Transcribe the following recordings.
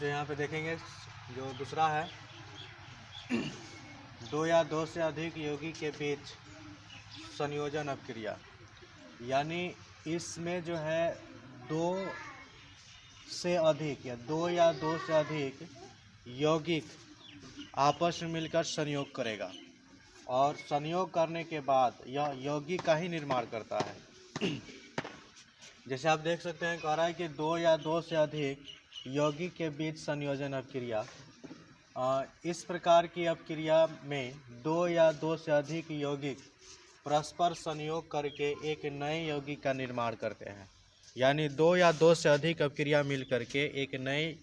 जो यहाँ पे देखेंगे जो दूसरा है, दो या दो से अधिक यौगिक के बीच संयोजन अपक्रिया, यानी इसमें जो है दो से अधिक या दो से अधिक यौगिक आपस में मिलकर संयोग करेगा और संयोग करने के बाद यह यौगिक का ही निर्माण करता है। जैसे आप देख सकते हैं, कह रहा है कि दो या दो से अधिक यौगिक के बीच संयोजन अपक्रिया। इस प्रकार की अपक्रिया में दो या दो से अधिक यौगिक परस्पर संयोग करके एक नए यौगिक का निर्माण करते हैं, यानी दो या दो से अधिक अपक्रिया मिल करके एक नए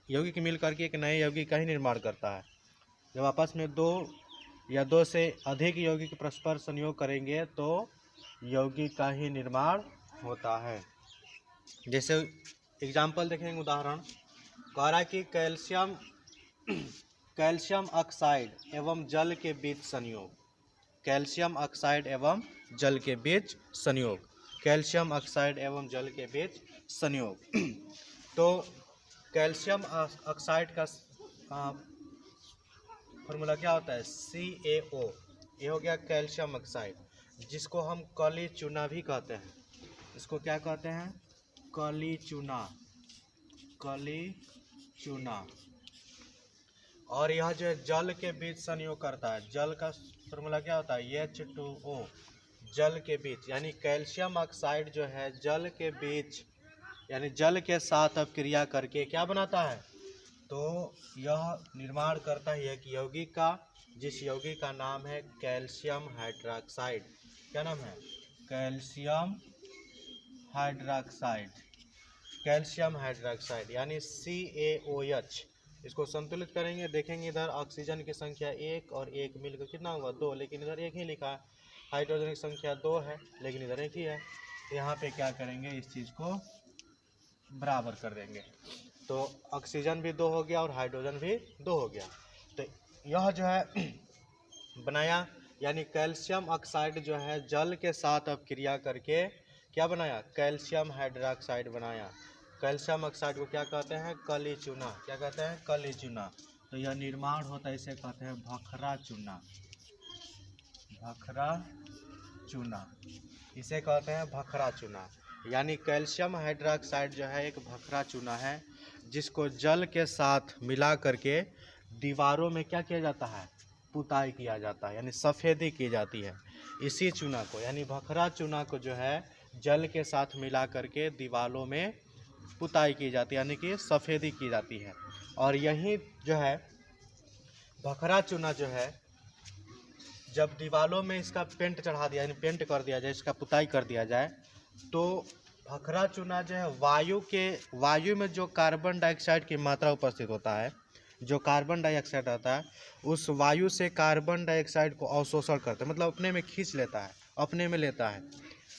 यौगिक का ही निर्माण करता है। जब आपस में दो या दो से अधिक यौगिक परस्पर संयोग करेंगे तो यौगिक का ही निर्माण होता है। जैसे एग्जाम्पल देखेंगे, उदाहरण कह रहा है कि कैल्शियम ऑक्साइड एवं जल के बीच संयोग, कैल्शियम ऑक्साइड एवं जल के बीच संयोग, कैल्शियम ऑक्साइड एवं जल के बीच संयोग। तो कैल्शियम ऑक्साइड का फॉर्मूला क्या होता है? CaO। ये हो गया कैल्शियम ऑक्साइड, जिसको हम काली चूना भी कहते हैं। इसको क्या कहते हैं? काली चूना, काली चूना। और यह जो है जल के बीच संयोग करता है। जल का फॉर्मूला क्या होता है? H2O। जल के बीच, यानी कैल्शियम ऑक्साइड जो है जल के बीच यानी जल के साथ अपक्रिया करके क्या बनाता है? तो यह निर्माण करता है एक यौगिक का, जिस यौगिक का नाम है कैल्शियम हाइड्रॉक्साइड। क्या नाम है? कैल्शियम हाइड्रॉक्साइड, कैल्शियम हाइड्रॉक्साइड यानी CaOH। इसको संतुलित करेंगे, देखेंगे इधर ऑक्सीजन की संख्या 1 और 1 मिलकर कितना हुआ? 2, लेकिन इधर 1 ही लिखा है। हाइड्रोजन की संख्या 2 है लेकिन इधर 1 ही है। यहाँ पे क्या करेंगे? इस चीज़ को बराबर कर देंगे, तो ऑक्सीजन भी 2 हो गया और हाइड्रोजन भी 2 हो गया। तो यह जो है बनाया, यानी कैल्शियम ऑक्साइड जो है जल के साथ अपक्रिया करके क्या बनाया? कैल्शियम हाइड्रॉक्साइड बनाया। कैल्शियम ऑक्साइड को क्या कहते हैं? काली चूना। क्या कहते हैं? काली चूना। तो यह निर्माण होता है, इसे कहते हैं भखरा चूना, भखरा चूना, इसे कहते हैं भखरा चूना। यानी कैल्शियम हाइड्रॉक्साइड जो है एक भखरा चूना है, जिसको जल के साथ मिला करके दीवारों में क्या किया जाता है? पुताई किया जाता है, यानी सफ़ेदी की जाती है। इसी चूना को, यानी भखरा चूना को जो है जल के साथ मिला करके दीवारों में पुताई की जाती है, यानी कि सफ़ेदी की जाती है। और यही जो है भखरा चूना जो है जब दीवारों में इसका पेंट चढ़ा दिया, यानी पेंट कर दिया जाए, इसका पुताई कर दिया जाए, तो भखरा चूना जो है वायु में जो कार्बन डाइऑक्साइड की मात्रा उपस्थित होता है, जो कार्बन डाइऑक्साइड आता है, उस वायु से कार्बन डाइऑक्साइड को अवशोषण करता है, मतलब अपने में खींच लेता है, अपने में लेता है,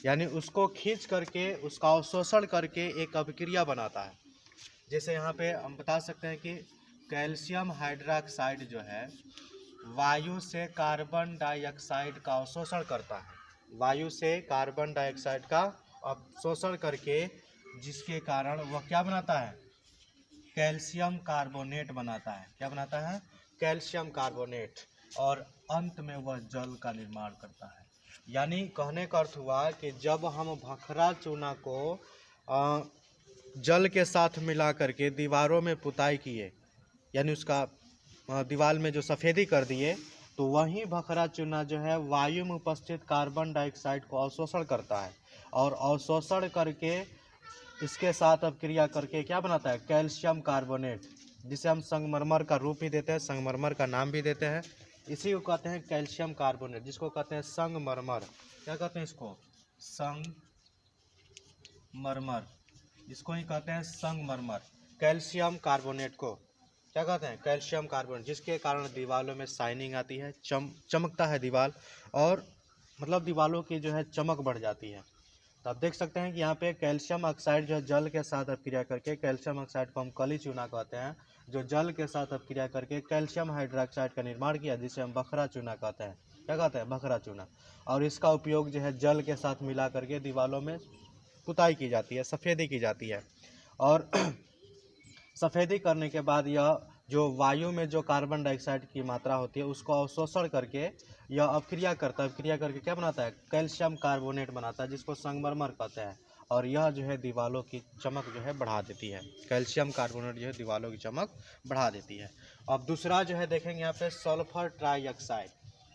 यानी उसको खींच करके उसका अवशोषण करके एक अभिक्रिया बनाता है। जैसे यहाँ पे हम बता सकते हैं कि कैल्शियम हाइड्रॉक्साइड जो है वायु से कार्बन डाइऑक्साइड का अवशोषण करता है, वायु से कार्बन डाइऑक्साइड का अवशोषण करके, जिसके कारण वह क्या बनाता है? कैल्शियम कार्बोनेट बनाता है। क्या बनाता है? Calcium carbonate. और अंत में वह जल का निर्माण करता है। यानी कहने का अर्थ हुआ कि जब हम भखरा चूना को जल के साथ मिला करके दीवारों में पुताई किए, यानी उसका दीवार में जो सफ़ेदी कर दिए, तो वही भखरा चूना जो है वायु में उपस्थित कार्बन डाइऑक्साइड को अवशोषण करता है और अवशोषण करके इसके साथ अपक्रिया करके क्या बनाता है? कैल्शियम कार्बोनेट, जिसे हम संगमरमर का रूप भी देते हैं, संगमरमर का नाम भी देते हैं। इसी को कहते हैं कैल्शियम कार्बोनेट, जिसको कहते हैं संगमरमर। क्या कहते हैं इसको? संगमरमर, इसको ही कहते हैं संगमरमर। कैल्शियम कार्बोनेट को क्या कहते हैं? कैल्शियम कार्बोनेट, जिसके कारण दीवारों में शाइनिंग आती है, चमकता है दीवार, और मतलब दीवारों की जो है चमक बढ़ जाती है। तो आप देख सकते हैं कि यहाँ पे कैल्शियम ऑक्साइड जो है जल के साथ अपक्रिया करके, कैल्शियम ऑक्साइड को हम काली चूना कहते हैं, जो जल के साथ अपक्रिया करके कैल्शियम हाइड्रॉक्साइड का निर्माण किया, जिसे हम भखरा चूना कहते हैं। क्या कहते हैं? भखरा चूना। और इसका उपयोग जो है जल के साथ मिला करके दीवारों में पुताई की जाती है, सफ़ेदी की जाती है। और सफ़ेदी करने के बाद यह जो वायु में जो कार्बन डाइऑक्साइड की मात्रा होती है उसको अवशोषण करके यह अपक्रिया करता है। अपक्रिया करके क्या बनाता है? कैल्शियम कार्बोनेट बनाता है, जिसको संगमरमर कहते हैं। और यह जो है दीवारों की चमक जो है बढ़ा देती है। कैल्शियम कार्बोनेट जो है दीवारों की चमक बढ़ा देती है। अब दूसरा जो है देखेंगे यहाँ पे सल्फर ट्राईऑक्साइड।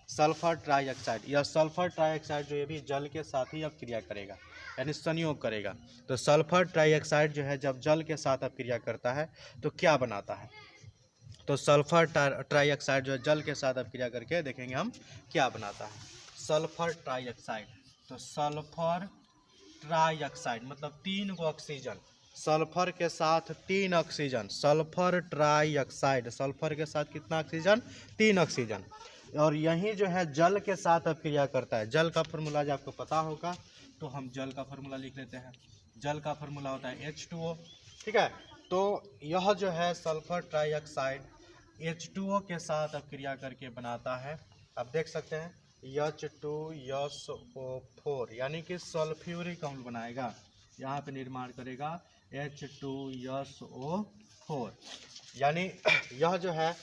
सल्फर ट्राईऑक्साइड, यह सल्फर ट्राईऑक्साइड जो है भी जल के साथ ही अपक्रिया करेगा, यानी संयोग करेगा। तो सल्फर ट्राईऑक्साइड जो है जब जल के साथ अपक्रिया करता है तो क्या बनाता है? तो सल्फर ट्राईऑक्साइड जो है जल के साथ अपक्रिया करके देखेंगे हम क्या बनाता है। सल्फर ट्राईऑक्साइड, तो सल्फर ट्राईऑक्साइड मतलब 3 गो ऑक्सीजन, सल्फर के साथ 3 ऑक्सीजन। सल्फर ट्राईऑक्साइड, सल्फर के साथ कितना ऑक्सीजन? 3 ऑक्सीजन। और यही जो है जल के साथ अपक्रिया करता है। जल का फार्मूला जो आपको पता होगा, तो हम जल का फार्मूला लिख लेते हैं। जल का फार्मूला होता है H2O, ठीक है। तो यह जो है सल्फर ट्राईऑक्साइड H2O के साथ अपक्रिया करके बनाता है। आप देख सकते हैं H2SO4, यानी कि सल्फ्यूरिक अम्ल बनाएगा। यहाँ पे निर्माण करेगा H2SO4, यानी यह जो है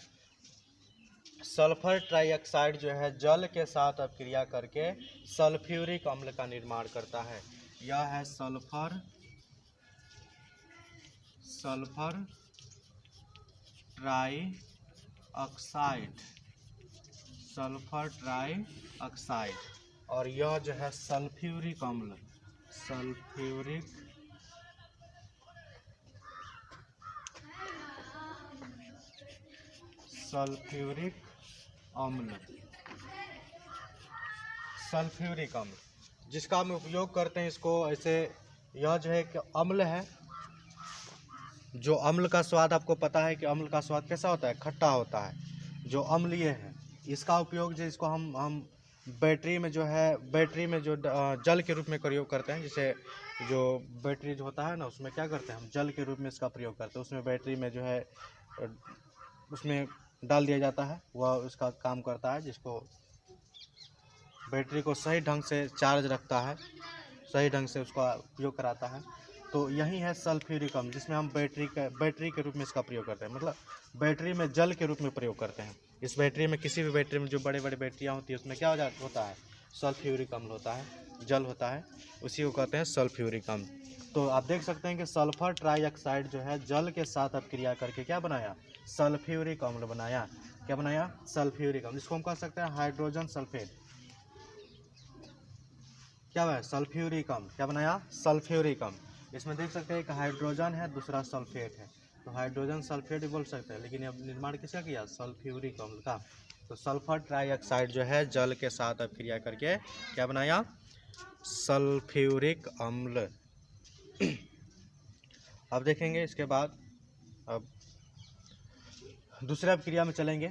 सल्फर ट्राईऑक्साइड जो है जल के साथ अपक्रिया करके सल्फ्यूरिक अम्ल का निर्माण करता है। यह है सल्फर ट्राईऑक्साइड, सल्फर ट्राईऑक्साइड। और यह जो है सल्फ्यूरिक अम्ल, सल्फ्यूरिक अम्ल, सल्फ्यूरिक अम्ल, जिसका हम उपयोग करते हैं इसको ऐसे। यह जो है कि अम्ल है, जो अम्ल का स्वाद आपको पता है कि अम्ल का स्वाद कैसा होता है? खट्टा होता है, जो अम्लीय है। इसका उपयोग जो इसको हम बैटरी में जो है, बैटरी में जो जल के रूप में प्रयोग करते हैं। जैसे जो बैटरी जो होता है ना, उसमें क्या करते हैं हम? जल के रूप में इसका प्रयोग करते हैं। उसमें बैटरी में जो है उसमें डाल दिया जाता है, वह उसका काम करता है, जिसको बैटरी को सही ढंग से चार्ज रखता है, सही ढंग से उसका उपयोग कराता है। तो यही है सल्फ्यूरिक अम्ल, जिसमें हम बैटरी के रूप में इसका प्रयोग करते हैं। मतलब बैटरी में जल के रूप में प्रयोग करते हैं। इस बैटरी में, किसी भी बैटरी में जो बड़े बड़े बैटरियाँ होती है, उसमें क्या होता है? सल्फ्यूरिक अम्ल होता है, जल होता है, उसी को कहते हैं सल्फ्यूरिक अम्ल। तो आप देख सकते हैं कि सल्फर ट्राईऑक्साइड जो है जल के साथ अपक्रिया करके क्या बनाया? सल्फ्यूरिक अम्ल बनाया। क्या बनाया? सल्फ्यूरिक अम्ल। इसको हम कह सकते हैं हाइड्रोजन सल्फेट। क्या है? सल्फ्यूरिक अम्ल। क्या बनाया? सल्फ्यूरिक अम्ल। इसमें देख सकते हैं एक हाइड्रोजन है, दूसरा सल्फेट है, तो हाइड्रोजन सल्फेट भी बोल सकते हैं, लेकिन अब निर्माण किसका किया? सल्फ्यूरिक अम्ल का। तो सल्फर ट्राईऑक्साइड जो है जल के साथ अपक्रिया करके क्या बनाया? सल्फ्यूरिक अम्ल। अब देखेंगे इसके बाद, अब दूसरे अपक्रिया में चलेंगे।